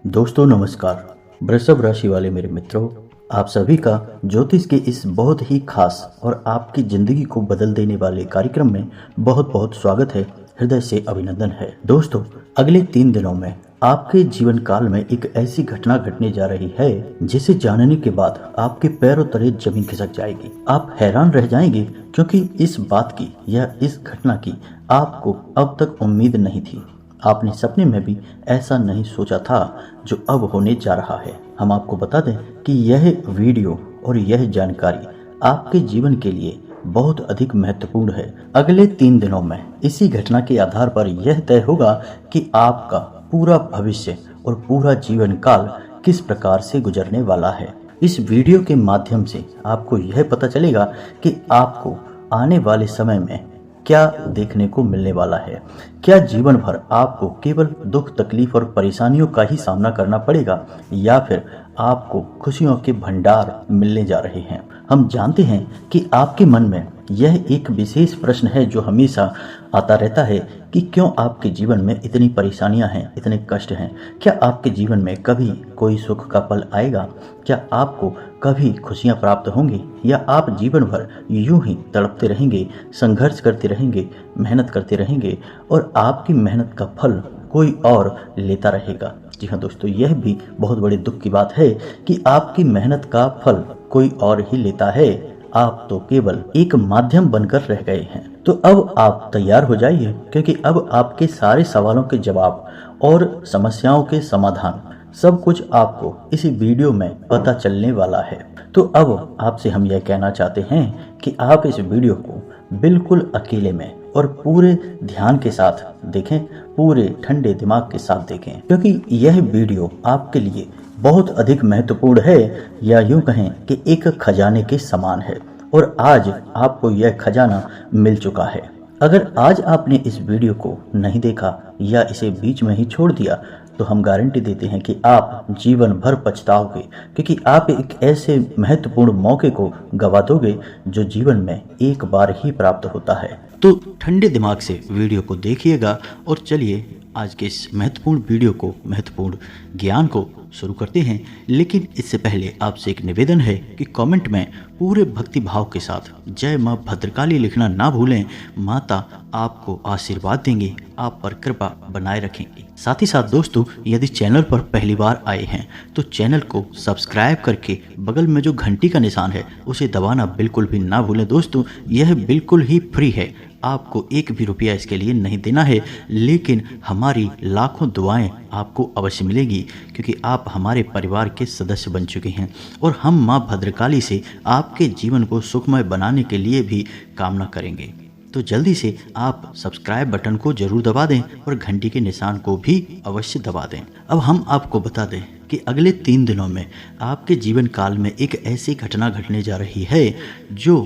दोस्तों नमस्कार। वृषभ राशि वाले मेरे मित्रों, आप सभी का ज्योतिष के इस बहुत ही खास और आपकी ज़िंदगी को बदल देने वाले कार्यक्रम में बहुत बहुत स्वागत है, हृदय से अभिनंदन है। दोस्तों, अगले 3 दिनों में आपके जीवन काल में एक ऐसी घटना घटने जा रही है जिसे जानने के बाद आपके पैरों तले जमीन खिसक जाएगी। आप हैरान रह जाएंगे क्योंकि इस बात की या इस घटना की आपको अब तक उम्मीद नहीं थी। आपने सपने में भी ऐसा नहीं सोचा था जो अब होने जा रहा है। हम आपको बता दें कि यह वीडियो और यह जानकारी आपके जीवन के लिए बहुत अधिक महत्वपूर्ण है। अगले 3 दिनों में इसी घटना के आधार पर यह तय होगा कि आपका पूरा भविष्य और पूरा जीवन काल किस प्रकार से गुजरने वाला है। इस वीडियो के माध्यम से आपको यह पता चलेगा कि आपको आने वाले समय में क्या देखने को मिलने वाला है। क्या जीवन भर आपको केवल दुख, तकलीफ और परेशानियों का ही सामना करना पड़ेगा या फिर आपको खुशियों के भंडार मिलने जा रहे हैं। हम जानते हैं कि आपके मन में यह एक विशेष प्रश्न है जो हमेशा आता रहता है कि क्यों आपके जीवन में इतनी परेशानियां हैं, इतने कष्ट हैं। क्या आपके जीवन में कभी कोई सुख का पल आएगा? क्या आपको कभी खुशियां प्राप्त होंगी या आप जीवन भर यूं ही तड़पते रहेंगे, संघर्ष करते रहेंगे, मेहनत करते रहेंगे और आपकी मेहनत का फल कोई और लेता रहेगा। जी हाँ दोस्तों, यह भी बहुत बड़े दुख की बात है कि आपकी मेहनत का फल कोई और ही लेता है। आप तो केवल एक माध्यम बनकर रह गए हैं। तो अब आप तैयार हो जाइए क्योंकि अब आपके सारे सवालों के जवाब और समस्याओं के समाधान सब कुछ आपको इस वीडियो में पता चलने वाला है। तो अब आपसे हम यह कहना चाहते हैं कि आप इस वीडियो को बिल्कुल अकेले में और पूरे ध्यान के साथ देखें, पूरे ठंडे दिमाग के साथ देखें, क्योंकि यह वीडियो आपके लिए बहुत अधिक महत्वपूर्ण है या यूं कहें कि एक खजाने के समान है और आज आपको यह खजाना मिल चुका है। अगर आज आपने इस वीडियो को नहीं देखा या इसे बीच में ही छोड़ दिया तो हम गारंटी देते हैं कि आप जीवन भर पछताओगे, क्योंकि आप एक ऐसे महत्वपूर्ण मौके को गवा दोगे जो जीवन में एक बार ही प्राप्त होता है। तो ठंडे दिमाग से वीडियो को देखिएगा और चलिए आज के इस महत्वपूर्ण वीडियो को, महत्वपूर्ण ज्ञान को शुरू करते हैं। लेकिन इससे पहले आपसे एक निवेदन है कि कमेंट में पूरे भक्ति भाव के साथ जय मां भद्रकाली लिखना ना भूलें। माता आपको आशीर्वाद देंगी, आप पर कृपा बनाए रखेंगी। साथ ही साथ दोस्तों, यदि चैनल पर पहली बार आए हैं तो चैनल को सब्सक्राइब करके बगल में जो घंटी का निशान है उसे दबाना बिल्कुल भी ना भूलें। दोस्तों, यह बिल्कुल ही फ्री है, आपको एक भी रुपया इसके लिए नहीं देना है, लेकिन हमारी लाखों दुआएं आपको अवश्य मिलेगी क्योंकि आप हमारे परिवार के सदस्य बन चुके हैं और हम मां भद्रकाली से आपके जीवन को सुखमय बनाने के लिए भी कामना करेंगे। तो जल्दी से आप सब्सक्राइब बटन को जरूर दबा दें और घंटी के निशान को भी अवश्य दबा दें। अब हम आपको बता दें कि अगले 3 दिनों में आपके जीवन काल में एक ऐसी घटना घटने जा रही है जो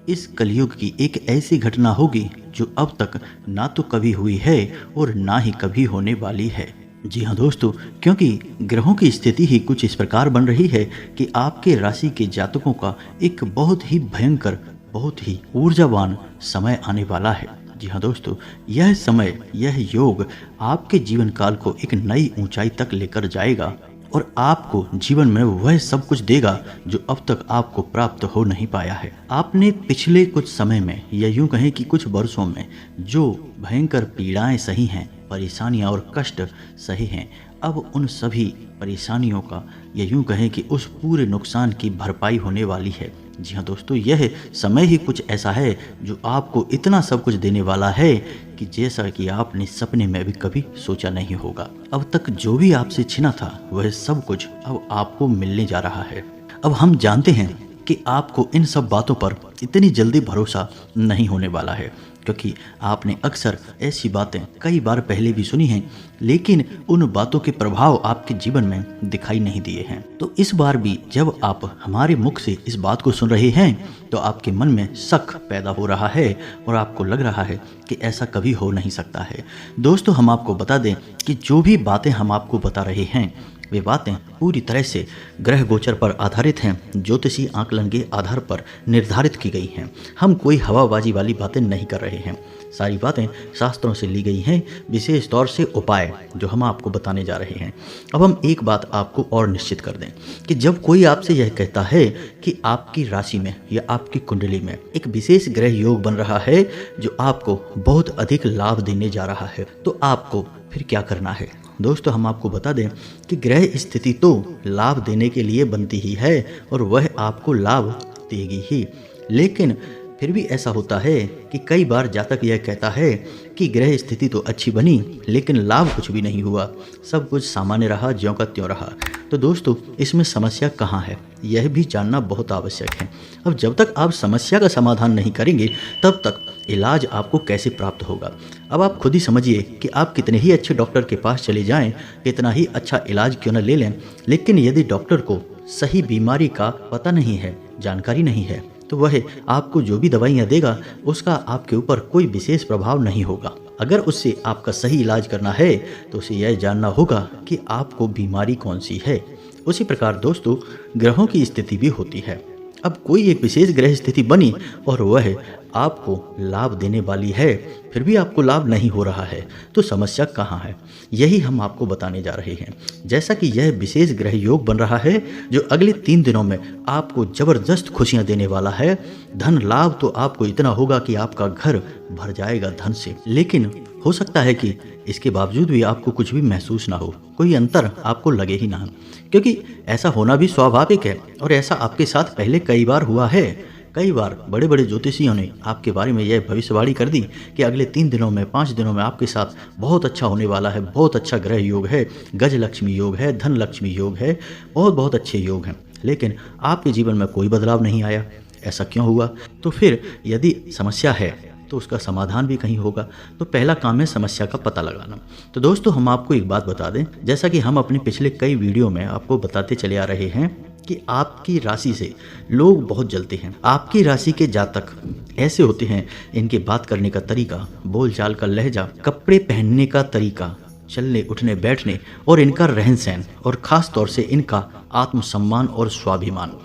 इस कलयुग की एक ऐसी घटना होगी जो अब तक ना तो कभी हुई है और ना ही कभी होने वाली है। जी हाँ दोस्तों, क्योंकि ग्रहों की स्थिति ही कुछ इस प्रकार बन रही है कि आपके राशि के जातकों का एक बहुत ही भयंकर, बहुत ही ऊर्जावान समय आने वाला है। जी हाँ दोस्तों, यह समय, यह योग आपके जीवन काल को एक नई ऊंचाई तक लेकर जाएगा और आपको जीवन में वह सब कुछ देगा जो अब तक आपको प्राप्त हो नहीं पाया है। आपने पिछले कुछ समय में या यूं कहें कि कुछ वर्षों में जो भयंकर पीड़ाएं सही हैं, परेशानियां और कष्ट सही हैं, अब उन सभी परेशानियों का या यूं कहें कि उस पूरे नुकसान की भरपाई होने वाली है। जी हाँ दोस्तों, यह समय ही कुछ ऐसा है जो आपको इतना सब कुछ देने वाला है कि जैसा कि आपने सपने में भी कभी सोचा नहीं होगा। अब तक जो भी आपसे छिना था वह सब कुछ अब आपको मिलने जा रहा है। अब हम जानते हैं कि आपको इन सब बातों पर इतनी जल्दी भरोसा नहीं होने वाला है क्योंकि आपने अक्सर ऐसी बातें कई बार पहले भी सुनी हैं, लेकिन उन बातों के प्रभाव आपके जीवन में दिखाई नहीं दिए हैं। तो इस बार भी जब आप हमारे मुख से इस बात को सुन रहे हैं तो आपके मन में शक पैदा हो रहा है और आपको लग रहा है कि ऐसा कभी हो नहीं सकता है। दोस्तों, हम आपको बता दें कि जो भी बातें हम आपको बता रहे हैं वे बातें पूरी तरह से ग्रह गोचर पर आधारित हैं, ज्योतिषी आकलन के आधार पर निर्धारित की गई हैं। हम कोई हवाबाजी वाली बातें नहीं कर रहे हैं। सारी बातें शास्त्रों से ली गई हैं, विशेष तौर से उपाय जो हम आपको बताने जा रहे हैं। अब हम एक बात आपको और निश्चित कर दें कि जब कोई आपसे यह कहता है कि आपकी राशि में या आपकी कुंडली में एक विशेष ग्रह योग बन रहा है जो आपको बहुत अधिक लाभ देने जा रहा है, तो आपको फिर क्या करना है? दोस्तों, हम आपको बता दें कि ग्रह स्थिति तो लाभ देने के लिए बनती ही है और वह आपको लाभ देगी ही, लेकिन फिर भी ऐसा होता है कि कई बार जातक यह कहता है कि ग्रह स्थिति तो अच्छी बनी लेकिन लाभ कुछ भी नहीं हुआ, सब कुछ सामान्य रहा, ज्यों का त्यों रहा। तो दोस्तों, इसमें समस्या कहाँ है यह भी जानना बहुत आवश्यक है। अब जब तक आप समस्या का समाधान नहीं करेंगे तब तक इलाज आपको कैसे प्राप्त होगा? अब आप खुद ही समझिए कि आप कितने ही अच्छे डॉक्टर के पास चले जाएं, कितना ही अच्छा इलाज क्यों न ले लें, लेकिन यदि डॉक्टर को सही बीमारी का पता नहीं है, जानकारी नहीं है, तो वह आपको जो भी दवाइयाँ देगा उसका आपके ऊपर कोई विशेष प्रभाव नहीं होगा। अगर उससे आपका सही इलाज करना है तो उसे यह जानना होगा कि आपको बीमारी कौन सी है। उसी प्रकार दोस्तों, ग्रहों की स्थिति भी होती है। अब कोई एक विशेष ग्रह स्थिति बनी और वह आपको लाभ देने वाली है, फिर भी आपको लाभ नहीं हो रहा है, तो समस्या कहाँ है? यही हम आपको बताने जा रहे हैं। जैसा कि यह विशेष ग्रह योग बन रहा है जो अगले 3 दिनों में आपको जबरदस्त खुशियां देने वाला है। धन लाभ तो आपको इतना होगा कि आपका घर भर जाएगा धन से, लेकिन हो सकता है कि इसके बावजूद भी आपको कुछ भी महसूस ना हो, कोई अंतर आपको लगे ही ना, क्योंकि ऐसा होना भी स्वाभाविक है और ऐसा आपके साथ पहले कई बार हुआ है। कई बार बड़े बड़े ज्योतिषियों ने आपके बारे में यह भविष्यवाणी कर दी कि अगले 3 दिनों में 5 दिनों में आपके साथ बहुत अच्छा होने वाला है, बहुत अच्छा ग्रह योग है, गज लक्ष्मी योग है, धन लक्ष्मी योग है, बहुत बहुत अच्छे योग हैं, लेकिन आपके जीवन में कोई बदलाव नहीं आया। ऐसा क्यों हुआ? तो फिर यदि समस्या है तो उसका समाधान भी कहीं होगा। तो पहला काम है समस्या का पता लगाना। तो दोस्तों, हम आपको एक बात बता दें, जैसा कि हम अपने पिछले कई वीडियो में आपको बताते चले आ रहे हैं कि आपकी राशि से लोग बहुत जलते हैं। आपकी राशि के जातक ऐसे होते हैं, इनके बात करने का तरीका, बोलचाल का लहजा, कपड़े पहनने का तरीका, चलने उठने बैठने और इनका रहन सहन और ख़ास तौर से इनका आत्मसम्मान और स्वाभिमान,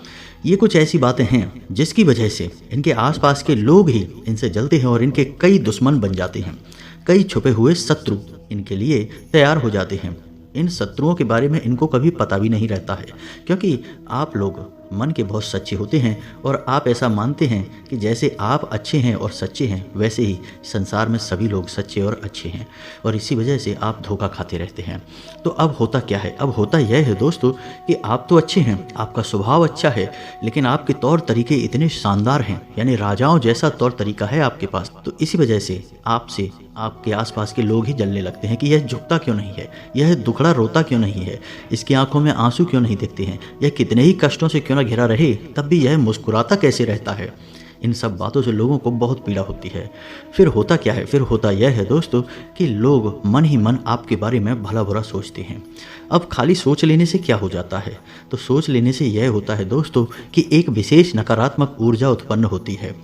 ये कुछ ऐसी बातें हैं जिसकी वजह से इनके आसपास के लोग ही इनसे जलते हैं और इनके कई दुश्मन बन जाते हैं। कई छुपे हुए शत्रु इनके लिए तैयार हो जाते हैं। इन शत्रुओं के बारे में इनको कभी पता भी नहीं रहता है, क्योंकि आप लोग मन के बहुत सच्चे होते हैं और आप ऐसा मानते हैं कि जैसे आप अच्छे हैं और सच्चे हैं वैसे ही संसार में सभी लोग सच्चे और अच्छे हैं, और इसी वजह से आप धोखा खाते रहते हैं। तो अब होता क्या है? अब होता यह है दोस्तों कि आप तो अच्छे हैं, आपका स्वभाव अच्छा है, लेकिन आपके तौर तरीके इतने शानदार हैं, यानी राजाओं जैसा तौर तरीका है आपके पास। तो इसी वजह से आपसे आपके आसपास के लोग ही जलने लगते हैं कि यह झुकता क्यों नहीं है, यह दुखड़ा रोता क्यों नहीं है, इसकी आंखों में आंसू क्यों नहीं दिखते हैं, यह कितने ही कष्टों से क्यों ना घिरा रहे तब भी यह मुस्कुराता कैसे रहता है। इन सब बातों से लोगों को बहुत पीड़ा होती है। फिर होता क्या है? फिर होता यह है दोस्तों कि लोग मन ही मन आपके बारे में भला बुरा सोचते हैं। अब खाली सोच लेने से क्या हो जाता है? तो सोच लेने से यह होता है दोस्तों कि एक विशेष नकारात्मक ऊर्जा उत्पन्न होती है,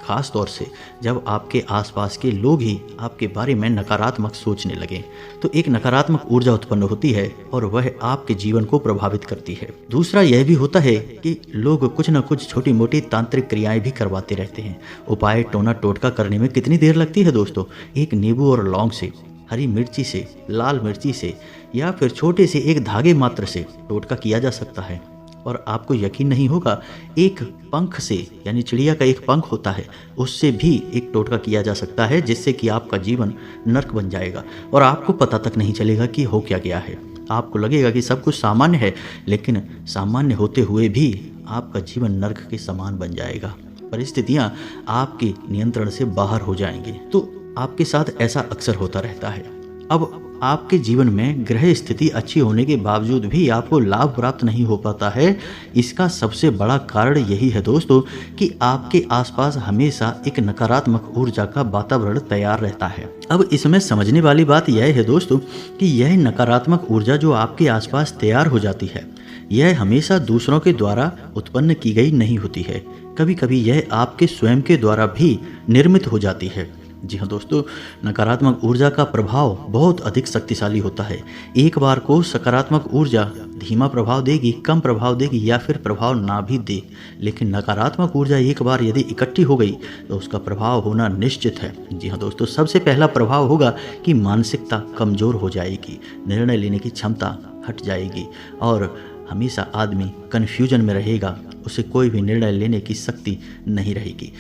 खास तौर से जब आपके आसपास के लोग ही आपके बारे में नकारात्मक सोचने लगे, तो एक नकारात्मक ऊर्जा उत्पन्न होती है और वह आपके जीवन को प्रभावित करती है। दूसरा यह भी होता है कि लोग कुछ न कुछ छोटी मोटी तांत्रिक क्रियाएं भी करवाते रहते हैं। उपाय टोना टोटका करने में कितनी देर लगती है दोस्तों? एक नींबू और लौंग से, हरी मिर्ची से, लाल मिर्ची से या फिर छोटे से एक धागे मात्र से टोटका किया जा सकता है। और आपको यकीन नहीं होगा, एक पंख से, यानी चिड़िया का एक पंख होता है, उससे भी एक टोटका किया जा सकता है जिससे कि आपका जीवन नर्क बन जाएगा और आपको पता तक नहीं चलेगा कि हो क्या गया है। आपको लगेगा कि सब कुछ सामान्य है, लेकिन सामान्य होते हुए भी आपका जीवन नर्क के समान बन जाएगा। परिस्थितियाँ आपके नियंत्रण से बाहर हो जाएंगी। तो आपके साथ ऐसा अक्सर होता रहता है। अब आपके जीवन में ग्रह स्थिति अच्छी होने के बावजूद भी आपको लाभ प्राप्त नहीं हो पाता है। इसका सबसे बड़ा कारण यही है दोस्तों कि आपके आसपास हमेशा एक नकारात्मक ऊर्जा का वातावरण तैयार रहता है। अब इसमें समझने वाली बात यह है दोस्तों कि यह नकारात्मक ऊर्जा जो आपके आसपास तैयार हो जाती है, यह हमेशा दूसरों के द्वारा उत्पन्न की गई नहीं होती है। कभी कभी यह आपके स्वयं के द्वारा भी निर्मित हो जाती है। जी हाँ दोस्तों, नकारात्मक ऊर्जा का प्रभाव बहुत अधिक शक्तिशाली होता है। एक बार को सकारात्मक ऊर्जा धीमा प्रभाव देगी, कम प्रभाव देगी या फिर प्रभाव ना भी दे, लेकिन नकारात्मक ऊर्जा एक बार यदि इकट्ठी हो गई तो उसका प्रभाव होना निश्चित है। जी हाँ दोस्तों, सबसे पहला प्रभाव होगा कि मानसिकता कमज़ोर हो जाएगी, निर्णय लेने की क्षमता हट जाएगी और हमेशा आदमी कन्फ्यूजन में रहेगा, उसे कोई भी निर्णय लेने की शक्ति नहीं रहेगी।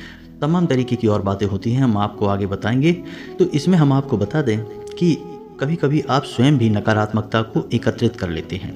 तमाम तरीके की और बातें होती हैं, हम आपको आगे बताएंगे। तो इसमें हम आपको बता दें कि कभी कभी आप स्वयं भी नकारात्मकता को एकत्रित कर लेते हैं।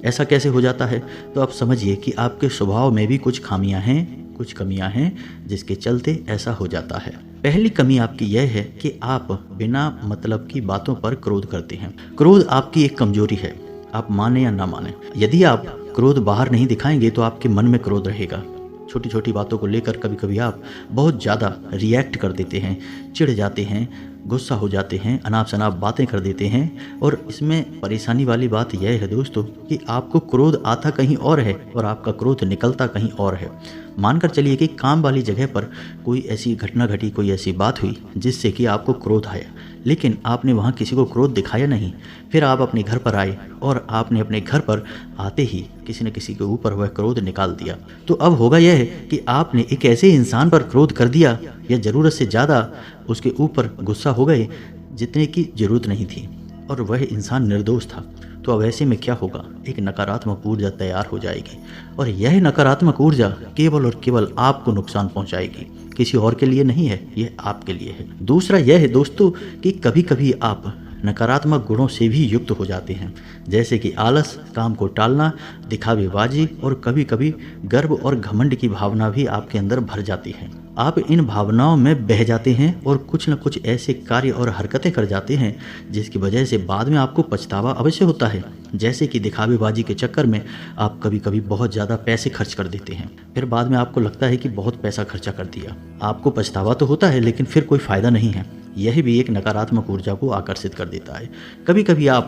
ऐसा कैसे हो जाता है? तो आप समझिए कि आपके स्वभाव में भी कुछ खामियां हैं, कुछ कमियां हैं, जिसके चलते ऐसा हो जाता है। पहली कमी आपकी यह है कि आप बिना मतलब की बातों पर क्रोध करते हैं। क्रोध आपकी एक कमजोरी है, आप माने या ना माने। यदि आप क्रोध बाहर नहीं दिखाएंगे तो आपके मन में क्रोध रहेगा। छोटी छोटी बातों को लेकर कभी कभी आप बहुत ज़्यादा रिएक्ट कर देते हैं, चिढ़ जाते हैं, गुस्सा हो जाते हैं, अनाप शनाप बातें कर देते हैं। और इसमें परेशानी वाली बात यह है दोस्तों कि आपको क्रोध आता कहीं और है और आपका क्रोध निकलता कहीं और है। मानकर चलिए कि काम वाली जगह पर कोई ऐसी घटना घटी, कोई ऐसी बात हुई जिससे कि आपको क्रोध आया, लेकिन आपने वहाँ किसी को क्रोध दिखाया नहीं। फिर आप अपने घर पर आए और आपने अपने घर पर आते ही किसी न किसी के ऊपर वह क्रोध निकाल दिया। तो अब होगा यह है कि आपने एक ऐसे इंसान पर क्रोध कर दिया या ज़रूरत से ज़्यादा उसके ऊपर गुस्सा हो गए जितने की ज़रूरत नहीं थी, और वह इंसान निर्दोष था। तो अब ऐसे में क्या होगा? एक नकारात्मक ऊर्जा तैयार हो जाएगी और यह नकारात्मक ऊर्जा केवल और केवल आपको नुकसान पहुंचाएगी, किसी और के लिए नहीं है, यह आपके लिए है। दूसरा यह है दोस्तों कि कभी कभी आप नकारात्मक गुणों से भी युक्त हो जाते हैं, जैसे कि आलस, काम को टालना, दिखावेबाजी और कभी कभी गर्व और घमंड की भावना भी आपके अंदर भर जाती है। आप इन भावनाओं में बह जाते हैं और कुछ न कुछ ऐसे कार्य और हरकतें कर जाते हैं जिसकी वजह से बाद में आपको पछतावा अवश्य होता है। जैसे कि दिखावेबाजी के चक्कर में आप कभी कभी बहुत ज़्यादा पैसे खर्च कर देते हैं, फिर बाद में आपको लगता है कि बहुत पैसा खर्चा कर दिया। आपको पछतावा तो होता है लेकिन फिर कोई फ़ायदा नहीं है। यह भी एक नकारात्मक ऊर्जा को आकर्षित कर देता है। कभी कभी आप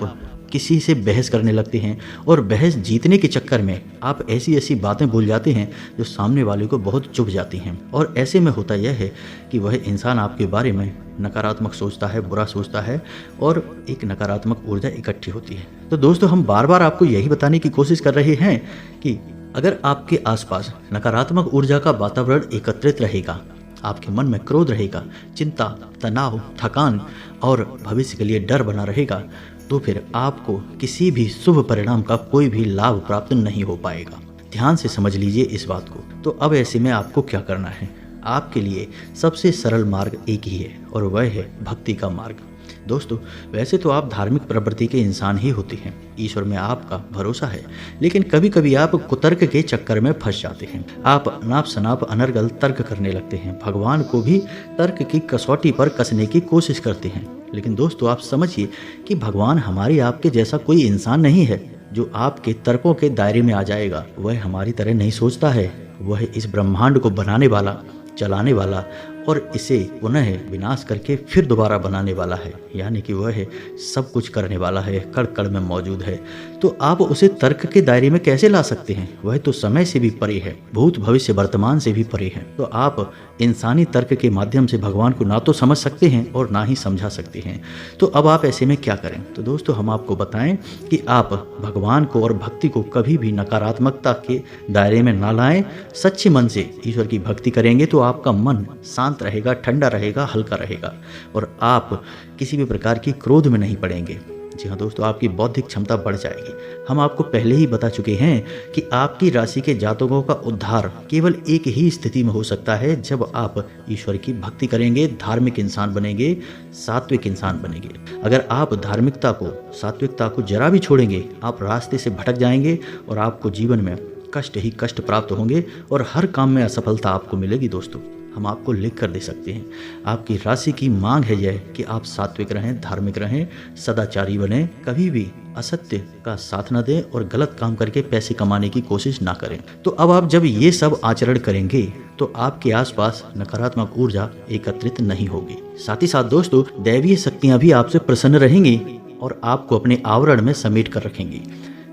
किसी से बहस करने लगते हैं और बहस जीतने के चक्कर में आप ऐसी ऐसी बातें बोल जाते हैं जो सामने वाले को बहुत चुभ जाती हैं, और ऐसे में होता यह है कि वह इंसान आपके बारे में नकारात्मक सोचता है, बुरा सोचता है और एक नकारात्मक ऊर्जा इकट्ठी होती है। तो दोस्तों, हम बार बार आपको यही बताने की कोशिश कर रहे हैं कि अगर आपके आसपास नकारात्मक ऊर्जा का वातावरण एकत्रित रहेगा, आपके मन में क्रोध रहेगा, चिंता, तनाव, थकान और भविष्य के लिए डर बना रहेगा, तो फिर आपको किसी भी शुभ परिणाम का कोई भी लाभ प्राप्त नहीं हो पाएगा। ध्यान से समझ लीजिए इस बात को। तो अब ऐसे में आपको क्या करना है? आपके लिए सबसे सरल मार्ग एक ही है और वह है भक्ति का मार्ग। दोस्तों, वैसे तो आप धार्मिक प्रवृत्ति के इंसान ही होते हैं, ईश्वर में आपका भरोसा है, लेकिन कभी कभी आप कुतर्क के चक्कर में फंस जाते हैं। आप अनाप शनाप अनर्गल तर्क करने लगते हैं, भगवान को भी तर्क की कसौटी पर कसने की कोशिश करते हैं। लेकिन दोस्तों, आप समझिए कि भगवान हमारी आपके जैसा कोई इंसान नहीं है जो आपके तर्कों के दायरे में आ जाएगा। वह हमारी तरह नहीं सोचता है। वह इस ब्रह्मांड को बनाने वाला, चलाने वाला और इसे पुनः विनाश करके फिर दोबारा बनाने वाला है, यानी कि वह सब कुछ करने वाला है, कण कण में मौजूद है। तो आप उसे तर्क के दायरे में कैसे ला सकते हैं? वह तो समय से भी परे है, भूत भविष्य वर्तमान से भी परे है। तो आप इंसानी तर्क के माध्यम से भगवान को ना तो समझ सकते हैं और ना ही समझा सकते हैं। तो अब आप ऐसे में क्या करें? तो दोस्तों, हम आपको बताएं कि आप भगवान को और भक्ति को कभी भी नकारात्मकता के दायरे में ना लाएं। सच्चे मन से ईश्वर की भक्ति करेंगे तो आपका मन शांत रहेगा, ठंडा रहेगा, हल्का रहेगा और आप किसी भी प्रकार की क्रोध में नहीं पड़ेंगे। जी हाँ दोस्तों, आपकी बौद्धिक क्षमता बढ़ जाएगी। हम आपको पहले ही बता चुके हैं कि आपकी राशि के जातकों का उद्धार केवल एक ही स्थिति में हो सकता है, जब आप ईश्वर की भक्ति करेंगे, धार्मिक इंसान बनेंगे, सात्विक इंसान बनेंगे। अगर आप धार्मिकता को, सात्विकता को जरा भी छोड़ेंगे, आप रास्ते से भटक जाएंगे और आपको जीवन में कष्ट ही कष्ट प्राप्त होंगे और हर काम में असफलता आपको मिलेगी। दोस्तों, हम आपको लिख कर दे सकते हैं। आपकी राशि की मांग है यह कि आप सात्विक रहें, धार्मिक रहें, सदाचारी बने, कभी भी असत्य का साथ न दें और गलत काम करके पैसे कमाने की कोशिश ना करें। तो अब आप जब ये सब आचरण करेंगे तो आपके आसपास नकारात्मक ऊर्जा एकत्रित नहीं होगी। साथ ही साथ दोस्तों, दैवीय शक्तियां भी आपसे प्रसन्न रहेंगी और आपको अपने आवरण में समेट कर रखेंगी।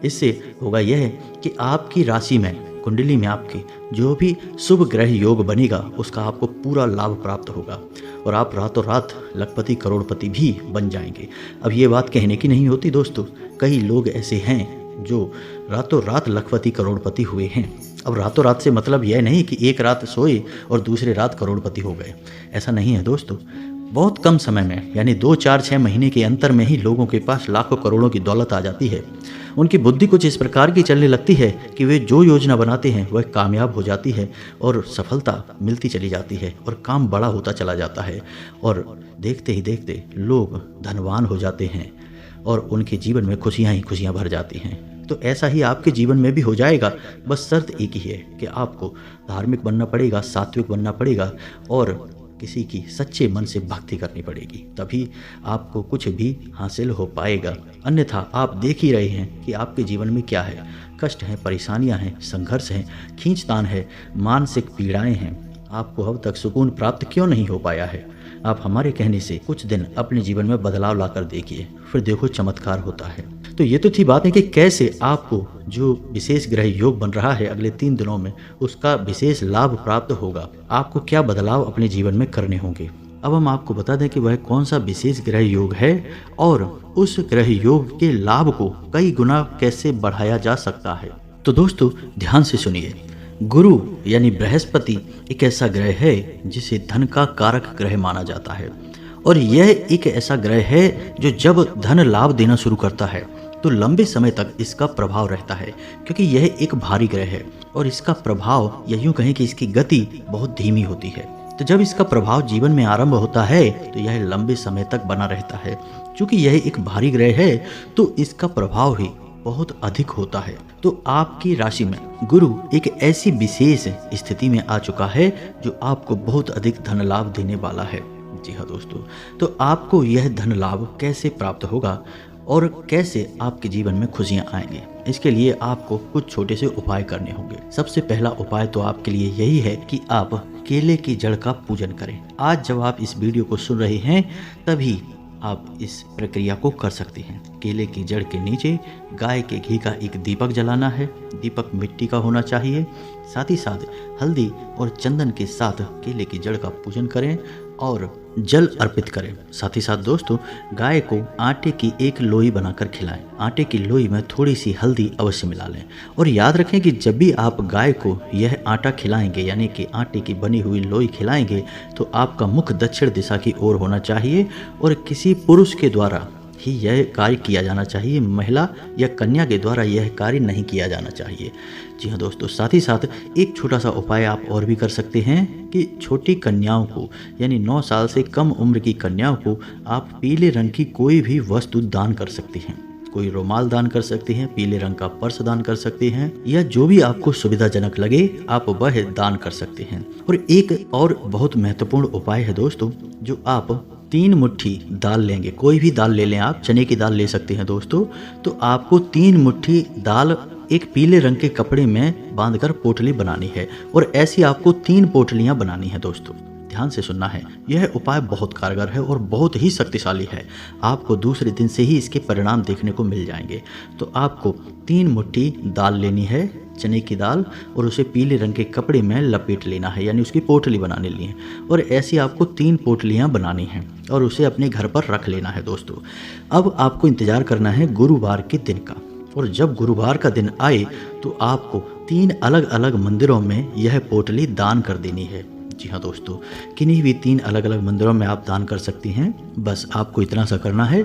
इससे होगा यह कि आपकी राशि में, कुंडली में आपकी जो भी शुभ ग्रह योग बनेगा उसका आपको पूरा लाभ प्राप्त होगा और आप रातों रात लखपति करोड़पति भी बन जाएंगे। अब ये बात कहने की नहीं होती दोस्तों, कई लोग ऐसे हैं जो रातों रात लखपति करोड़पति हुए हैं। अब रातों रात से मतलब यह नहीं कि एक रात सोए और दूसरे रात करोड़पति हो गए, ऐसा नहीं है दोस्तों। बहुत कम समय में यानी 2, 4, 6 महीने के अंतर में ही लोगों के पास लाखों करोड़ों की दौलत आ जाती है। उनकी बुद्धि कुछ इस प्रकार की चलने लगती है कि वे जो योजना बनाते हैं वह कामयाब हो जाती है और सफलता मिलती चली जाती है और काम बड़ा होता चला जाता है और देखते ही देखते लोग धनवान हो जाते हैं और उनके जीवन में खुशियाँ ही खुशियाँ भर जाती हैं। तो ऐसा ही आपके जीवन में भी हो जाएगा। बस शर्त एक ही है कि आपको धार्मिक बनना पड़ेगा, सात्विक बनना पड़ेगा और किसी की सच्चे मन से भक्ति करनी पड़ेगी, तभी आपको कुछ भी हासिल हो पाएगा। अन्यथा आप देख ही रहे हैं कि आपके जीवन में क्या है, कष्ट हैं, परेशानियां हैं, संघर्ष हैं, खींचतान है, मानसिक पीड़ाएं हैं। आपको अब तक सुकून प्राप्त क्यों नहीं हो पाया है? आप हमारे कहने से कुछ दिन अपने जीवन में बदलाव लाकर देखिए, फिर देखो चमत्कार होता है। तो ये तो थी बात है कि कैसे आपको जो विशेष ग्रह योग बन रहा है अगले 3 दिनों में उसका विशेष लाभ प्राप्त होगा। आपको क्या बदलाव अपने जीवन में करने होंगे। अब हम आपको बता दें कि वह कौन सा विशेष ग्रह योग है और उस ग्रह योग के लाभ को कई गुना कैसे बढ़ाया जा सकता है। तो दोस्तों ध्यान से सुनिए। गुरु यानी बृहस्पति एक ऐसा ग्रह है जिसे धन का कारक ग्रह माना जाता है और यह एक ऐसा ग्रह है जो जब धन लाभ देना शुरू करता है तो लंबे समय तक इसका प्रभाव रहता है, क्योंकि यह एक भारी ग्रह है और इसका प्रभाव या यूं कहें कि इसकी गति बहुत धीमी होती है। तो जब इसका प्रभाव जीवन में आरंभ होता है तो यह लंबे समय तक बना रहता है। क्योंकि यह एक भारी ग्रह है तो इसका प्रभाव भी बहुत अधिक होता है। तो आपकी राशि में गुरु एक ऐसी विशेष स्थिति में आ चुका है जो आपको बहुत अधिक धन लाभ देने वाला है। जी हाँ दोस्तों, तो आपको यह धन लाभ कैसे प्राप्त होगा और कैसे आपके जीवन में खुशियां आएंगे, इसके लिए आपको कुछ छोटे से उपाय करने होंगे। सबसे पहला उपाय तो आपके लिए यही है कि आप केले की जड़ का पूजन करें। आज जब आप इस वीडियो को सुन रहे हैं तभी आप इस प्रक्रिया को कर सकते हैं। केले की जड़ के नीचे गाय के घी का एक दीपक जलाना है। दीपक मिट्टी का होना चाहिए। साथ ही साथ हल्दी और चंदन के साथ केले की जड़ का पूजन करें और जल अर्पित करें। साथ ही साथ दोस्तों गाय को आटे की एक लोई बनाकर खिलाएं। आटे की लोई में थोड़ी सी हल्दी अवश्य मिला लें और याद रखें कि जब भी आप गाय को यह आटा खिलाएंगे यानी कि आटे की बनी हुई लोई खिलाएंगे तो आपका मुख दक्षिण दिशा की ओर होना चाहिए और किसी पुरुष के द्वारा ही यह कार्य किया जाना चाहिए। महिला या कन्या के द्वारा यह कार्य नहीं किया जाना चाहिए। जी हाँ दोस्तों, साथ ही साथ एक छोटा सा उपाय आप और भी कर सकते हैं कि छोटी कन्याओं को यानी 9 साल से कम उम्र की कन्याओं को आप पीले रंग की कोई भी वस्तु दान कर सकते हैं। कोई रुमाल दान कर सकते हैं, पीले रंग का पर्स दान कर सकते हैं या जो भी आपको सुविधाजनक लगे आप वह दान कर सकते हैं। और एक और बहुत महत्वपूर्ण उपाय है दोस्तों, जो आप 3 मुट्ठी दाल लेंगे। कोई भी दाल ले लें, आप चने की दाल ले सकते हैं दोस्तों। तो आपको 3 मुट्ठी दाल एक पीले रंग के कपड़े में बांधकर पोटली बनानी है और ऐसी आपको 3 पोटलियां बनानी है दोस्तों। ध्यान से सुनना है, यह उपाय बहुत कारगर है और बहुत ही शक्तिशाली है। आपको दूसरे दिन से ही इसके परिणाम देखने को मिल जाएंगे। तो आपको 3 मुट्ठी दाल लेनी है, चने की दाल, और उसे पीले रंग के कपड़े में लपेट लेना है यानी उसकी पोटली बनाने ली है और ऐसी आपको 3 पोटलियां बनानी हैं और उसे अपने घर पर रख लेना है दोस्तों। अब आपको इंतजार करना है गुरुवार के दिन का और जब गुरुवार का दिन आए तो आपको 3 अलग अलग मंदिरों में यह पोटली दान कर देनी है। जी हाँ दोस्तों, किन्हीं भी 3 अलग अलग मंदिरों में आप दान कर सकती हैं। बस आपको इतना सा करना है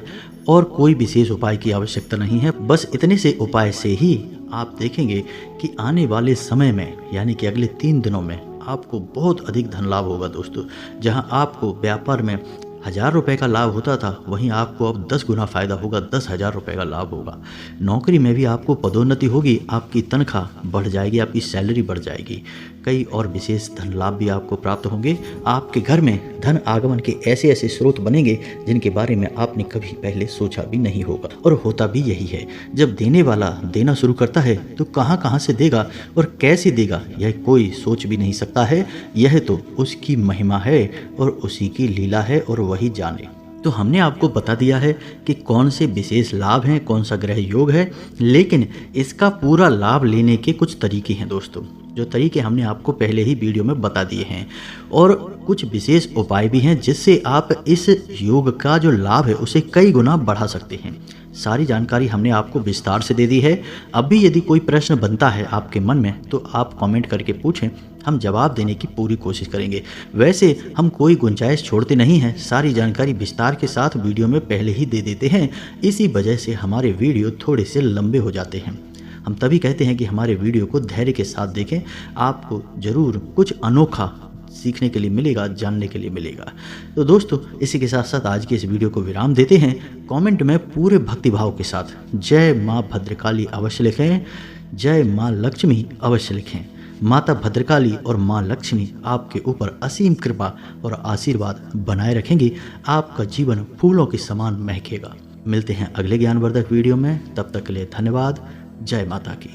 और कोई विशेष उपाय की आवश्यकता नहीं है। बस इतने से उपाय से ही आप देखेंगे कि आने वाले समय में यानी कि अगले 3 दिनों में आपको बहुत अधिक धन लाभ होगा दोस्तों। जहां आपको व्यापार में 1000 रुपये का लाभ होता था वहीं आपको अब 10 गुना फायदा होगा, 10,000 रुपये का लाभ होगा। नौकरी में भी आपको पदोन्नति होगी, आपकी तनख्वाह बढ़ जाएगी, आपकी सैलरी बढ़ जाएगी। कई और विशेष धन लाभ भी आपको प्राप्त होंगे। आपके घर में धन आगमन के ऐसे ऐसे स्रोत बनेंगे जिनके बारे में आपने कभी पहले सोचा भी नहीं होगा। और होता भी यही है, जब देने वाला देना शुरू करता है तो कहाँ कहाँ से देगा और कैसे देगा यह कोई सोच भी नहीं सकता है। यह तो उसकी महिमा है और उसी की लीला है और वही जाने। तो हमने आपको बता दिया है कि कौन से विशेष लाभ हैं, कौन सा ग्रह योग है, लेकिन इसका पूरा लाभ लेने के कुछ तरीके हैं दोस्तों। जो तरीके हमने आपको पहले ही वीडियो में बता दिए हैं, और कुछ विशेष उपाय भी हैं जिससे आप इस योग का जो लाभ है उसे कई गुना बढ़ा सकते हैं। सारी जानकारी हमने आपको विस्तार से दे दी है। अब भी यदि कोई प्रश्न बनता है आपके मन में तो आप कमेंट करके पूछें, हम जवाब देने की पूरी कोशिश करेंगे। वैसे हम कोई गुंजाइश छोड़ते नहीं हैं, सारी जानकारी विस्तार के साथ वीडियो में पहले ही दे देते हैं। इसी वजह से हमारे वीडियो थोड़े से लंबे हो जाते हैं। हम तभी कहते हैं कि हमारे वीडियो को धैर्य के साथ देखें, आपको ज़रूर कुछ अनोखा सीखने के लिए मिलेगा, जानने के लिए मिलेगा। तो दोस्तों, इसी के साथ साथ आज की इस वीडियो को विराम देते हैं। कमेंट में पूरे भक्तिभाव के साथ जय माँ भद्रकाली अवश्य लिखें, जय माँ लक्ष्मी अवश्य लिखें। माता भद्रकाली और माँ लक्ष्मी आपके ऊपर असीम कृपा और आशीर्वाद बनाए रखेंगी। आपका जीवन फूलों के समान महकेगा। मिलते हैं अगले ज्ञानवर्धक वीडियो में, तब तक के लिए धन्यवाद। जय माता की।